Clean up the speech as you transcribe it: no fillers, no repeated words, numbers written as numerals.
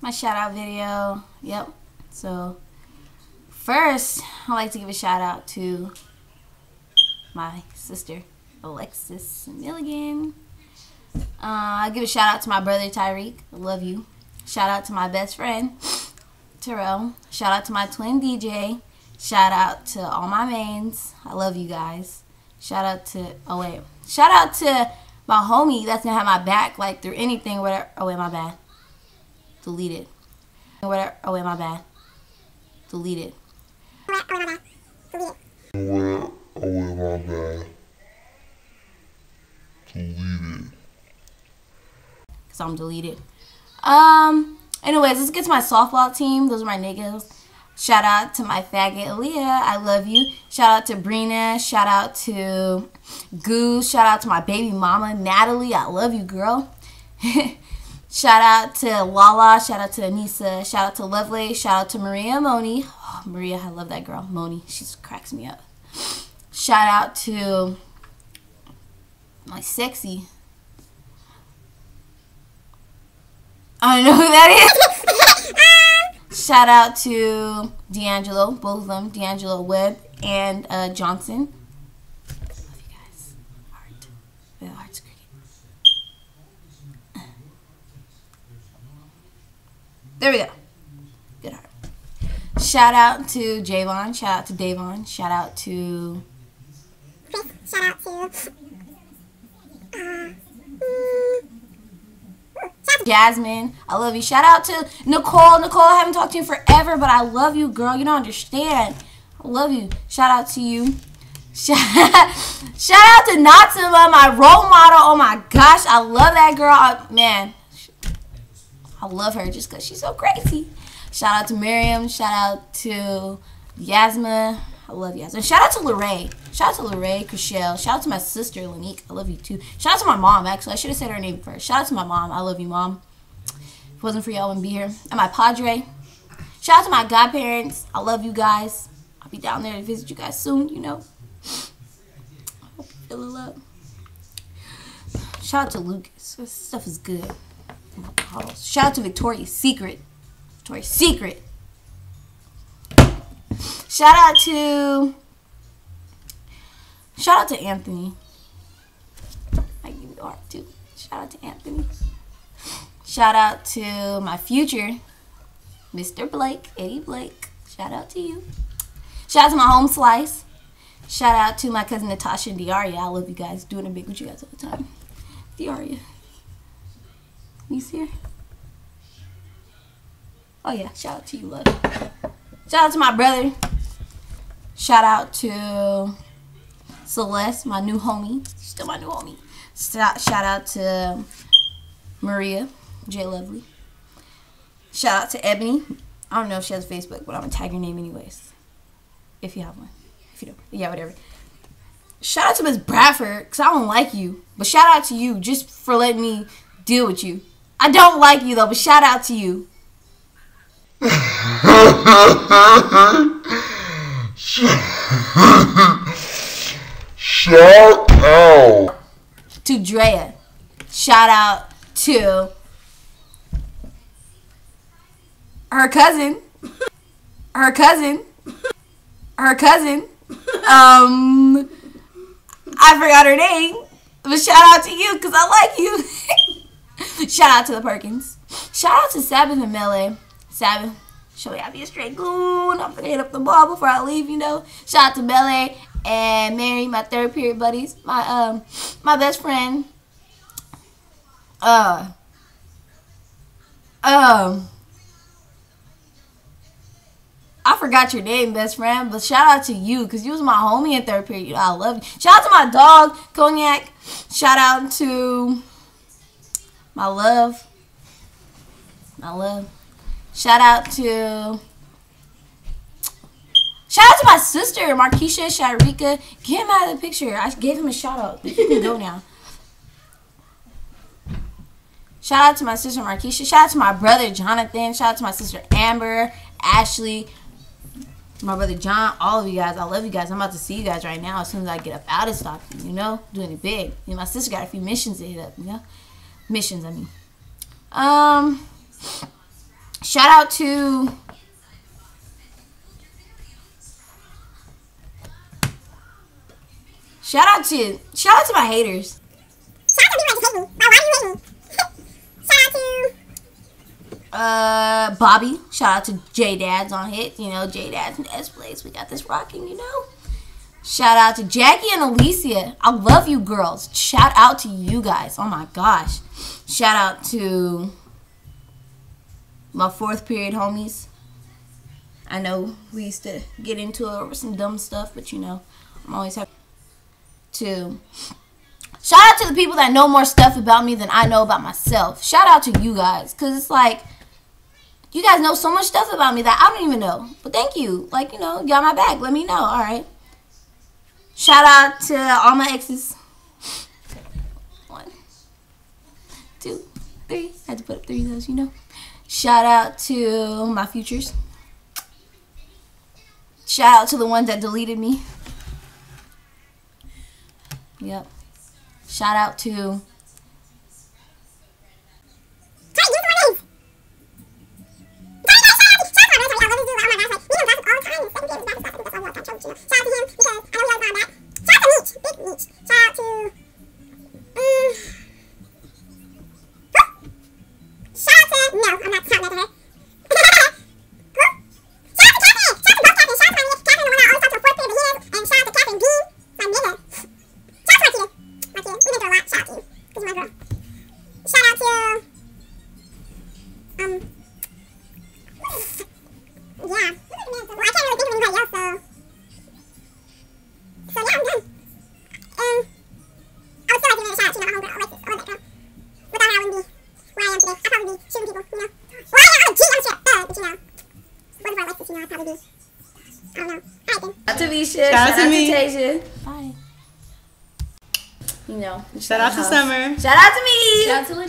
my shout out video. Yep. So first, I'd like to give a shout out to my sister Alexis Milligan. I give a shout out to my brother Tyreek. I love you. Shout out to my best friend Terrell. Shout out to my twin DJ. Shout out to all my mains. I love you guys. Shout out to shout out to my homie that's gonna have my back like through anything, whatever. Oh wait, my bad. Deleted. Whatever. Oh wait, my bad. Deleted. Oh wait, my bad. Deleted. Cause I'm deleted. Anyways, let's get to my softball team. Those are my niggas. Shout out to my faggot Aaliyah. I love you. Shout out to Brina. Shout out to Goose. Shout out to my baby mama Natalie. I love you, girl. Shout out to Lala. Shout out to Anissa. Shout out to Lovely. Shout out to Maria Moni. Oh, Maria, I love that girl. Moni, she cracks me up. Shout out to my sexy. I don't know who that is. Shout out to D'Angelo, both of them, D'Angelo Webb and Johnson. Love you guys. Heart. The heart's cricket. There we go. Good heart. Shout out to Javon. Shout out to Davon. Shout out to Chris. Shout out to Jasmine. I love you. Shout out to Nicole. Nicole, I haven't talked to you forever, but I love you, girl. You don't understand. I love you. Shout out to you. Shout out to Natsima, my role model. Oh my gosh, I love that girl. Man, I love her just because she's so crazy. Shout out to Miriam. Shout out to Yasma. I love Yasma. Shout out to Lorraine. Shout out to Lorraine, Chriselle. Shout out to my sister, Lanique. I love you too. Shout out to my mom, actually. I should have said her name first. Shout out to my mom. I love you, Mom. If it wasn't for y'all, I wouldn't be here. And my padre. Shout out to my godparents. I love you guys. I'll be down there to visit you guys soon, you know. I hope you feel the love. Shout out to Lucas. This stuff is good. Shout out to Victoria's Secret. Victoria's Secret. Shout out to Anthony. I give you a heart too. Shout out to Anthony. Shout out to my future, Mr. Blake, Eddie Blake. Shout out to you. Shout out to my home slice. Shout out to my cousin Natasha and Diaria. I love you guys. Doing it big with you guys all the time. Diaria. You see her? Oh yeah, shout out to you, love. Shout out to my brother. Shout out to Celeste, my new homie. Still my new homie. Shout out to Maria, J Lovely. Shout out to Ebony. I don't know if she has Facebook, but I'm going to tag your name anyways. If you have one. If you don't. Yeah, whatever. Shout out to Miss Bradford, because I don't like you. But shout out to you just for letting me deal with you. I don't like you, though, but shout out to you. Shout out to Drea. Shout out to her cousin. Her cousin. Her cousin. I forgot her name. But shout out to you because I like you. Shout out to the Perkins. Shout out to Sabbath and Melee. Sabbath, show me I be a straight goon. I'm gonna hit up the ball before I leave, you know. Shout out to Melee and Mary, my third period buddies. My best friend. I forgot your name, best friend, but shout out to you because you was my homie in third period. I love you. Shout out to my dog, Cognac. Shout out to my love. My love. Shout out to my sister, Markeisha Sharika. Get him out of the picture. I gave him a shout out. But you can go now. Shout out to my sister, Markeisha. Shout out to my brother, Jonathan. Shout out to my sister, Amber, Ashley, my brother, John. All of you guys. I love you guys. I'm about to see you guys right now as soon as I get up out of Stockton, you know. Doing it big. You know, my sister got a few missions to hit up, you know. Missions, I mean. Shout out to my haters. Shout out to people that hate me. Why do you hate me? Shout out to Bobby. Shout out to J Dads on hit. You know, J Dads and S Blaze. We got this rocking, you know. Shout out to Jackie and Alicia. I love you girls. Shout out to you guys. Oh my gosh. Shout out to my 4th period homies. I know we used to get into it over some dumb stuff, but you know, I'm always happy to. Shout out to the people that know more stuff about me than I know about myself. Shout out to you guys, because it's like, you guys know so much stuff about me that I don't even know. But thank you. Like, you know, you got my back. Let me know. All right. Shout out to all my exes. 1, 2, 3. I had to put up 3 of those, you know. Shout out to my futures. Shout out to the ones that deleted me. Yep. Shout out to Tavisha. Shout out to me. Tasia. Bye. You know. Shout out to Summer. Shout out to me. Shout out to Lydia.